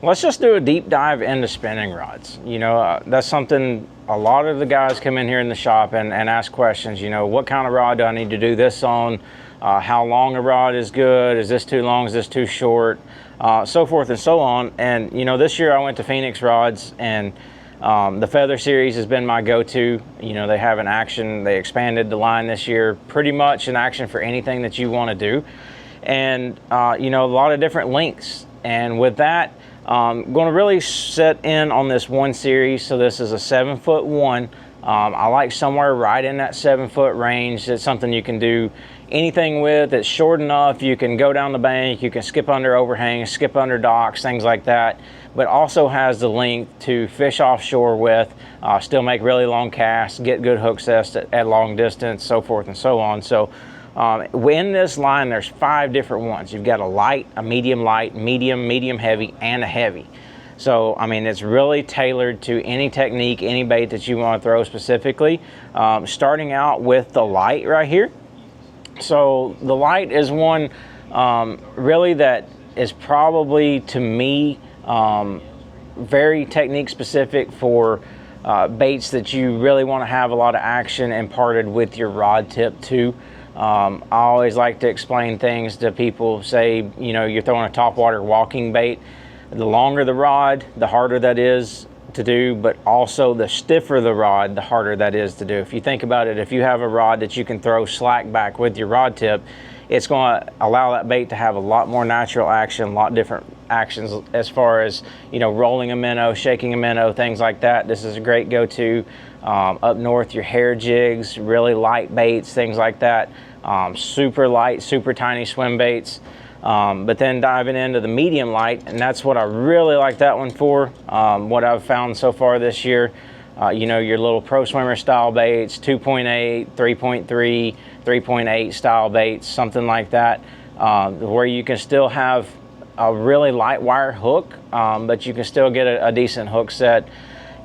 Let's just do a deep dive into spinning rods. That's something a lot of the guys come in here in the shop and ask questions. What kind of rod do I need to do this on? How long a rod is good? Is this too long? Is this too short? So forth and so on. And this year I went to Phenix rods, and the Feather series has been my go-to. They have an action. They expanded the line this year, pretty much an action for anything that you want to do, and a lot of different lengths. And with that, going to really set in on this one series. So this is a 7-foot one. I like somewhere right in that 7-foot range. It's something you can do anything with. It's short enough you can go down the bank, you can skip under overhangs, skip under docks, things like that, but also has the length to fish offshore with, still make really long casts, get good hook sets at long distance, so forth and so on. So in this line, there's 5 different ones. You've got a light, medium, medium heavy, and a heavy. So, it's really tailored to any technique, any bait that you want to throw specifically. Starting out with the light right here. So the light is one really that is probably, to me, very technique specific for baits that you really want to have a lot of action imparted with your rod tip too. I always like to explain things to people. Say, you're throwing a topwater walking bait. The longer the rod, the harder that is to do, but also the stiffer the rod, the harder that is to do. If you think about it, if you have a rod that you can throw slack back with your rod tip, it's going to allow that bait to have a lot more natural action, a lot different actions as far as, rolling a minnow, shaking a minnow, things like that. This is a great go-to. Up north, your hair jigs, really light baits, things like that. Super light, super tiny swim baits. But then diving into the medium light, and that's what I really like that one for. What I've found so far this year, your little pro swimmer style baits, 2.8, 3.3, 3.8 style baits, something like that, where you can still have a really light wire hook, but you can still get a decent hook set.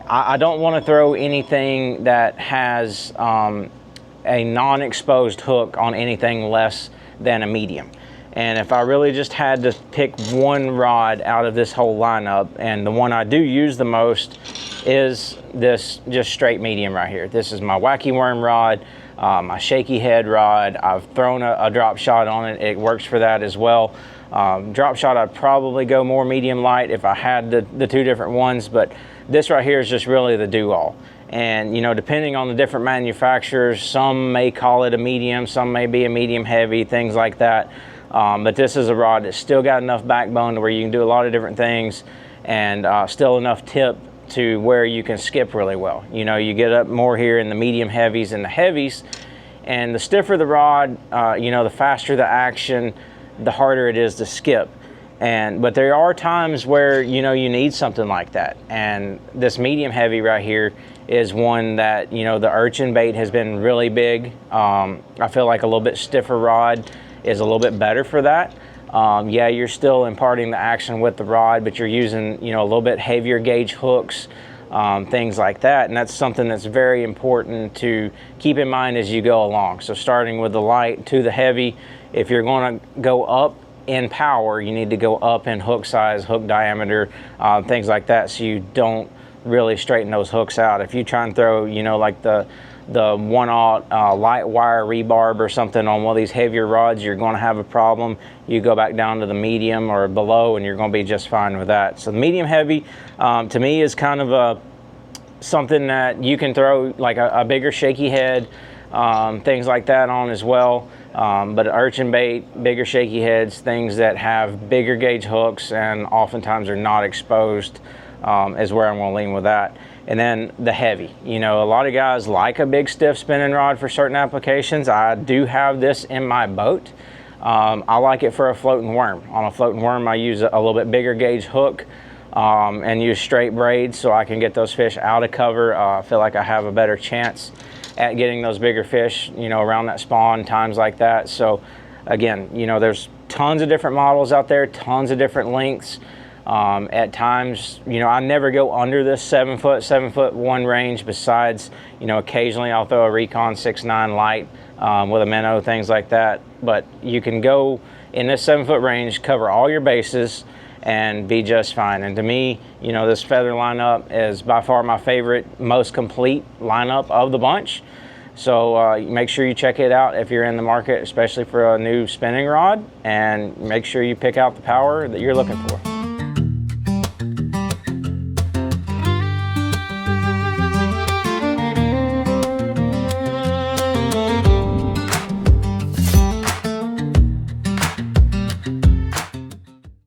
I don't want to throw anything that has a non-exposed hook on anything less than a medium. And if I really just had to pick one rod out of this whole lineup, and the one I do use the most is this just straight medium right here. This is my wacky worm rod, my shaky head rod. I've thrown a drop shot on it. It works for that as well. Drop shot, I'd probably go more medium light if I had the 2 different ones, but this right here is just really the do-all. And depending on the different manufacturers, some may call it a medium, some may be a medium heavy, things like that. But this is a rod that's still got enough backbone to where you can do a lot of different things, and still enough tip to where you can skip really well. You get up more here in the medium heavies and the heavies, and the stiffer the rod, the faster the action, the harder it is to skip. But there are times where you need something like that, and this medium heavy right here is one that the urchin bait has been really big. I feel like a little bit stiffer rod is a little bit better for that. Yeah, you're still imparting the action with the rod, but you're using a little bit heavier gauge hooks, things like that, and that's something that's very important to keep in mind as you go along. So starting with the light to the heavy, if you're going to go up in power, you need to go up in hook size, hook diameter, things like that, so you don't really straighten those hooks out. If you try and throw like the 1/0 light wire rebarb or something on one of these heavier rods, you're going to have a problem. You go back down to the medium or below and you're going to be just fine with that. So the medium heavy to me is kind of something that you can throw like a bigger shaky head, things like that on as well. But urchin bait, bigger shaky heads, things that have bigger gauge hooks and oftentimes are not exposed is where I'm going to lean with that. And then the heavy, a lot of guys like a big stiff spinning rod for certain applications. I do have this in my boat. I like it for a floating worm. On a floating worm, I use a little bit bigger gauge hook and use straight braids so I can get those fish out of cover. I feel like I have a better chance at getting those bigger fish, around that spawn, times like that. So again, there's tons of different models out there, tons of different lengths. At times, I never go under this 7-foot 1 range. Besides, occasionally I'll throw a Recon 6.9 light with a minnow, things like that. But you can go in this 7-foot range, cover all your bases, and be just fine. And to me, you know, this feather lineup is by far my favorite, most complete lineup of the bunch. So make sure you check it out if you're in the market, especially for a new spinning rod, and make sure you pick out the power that you're looking for.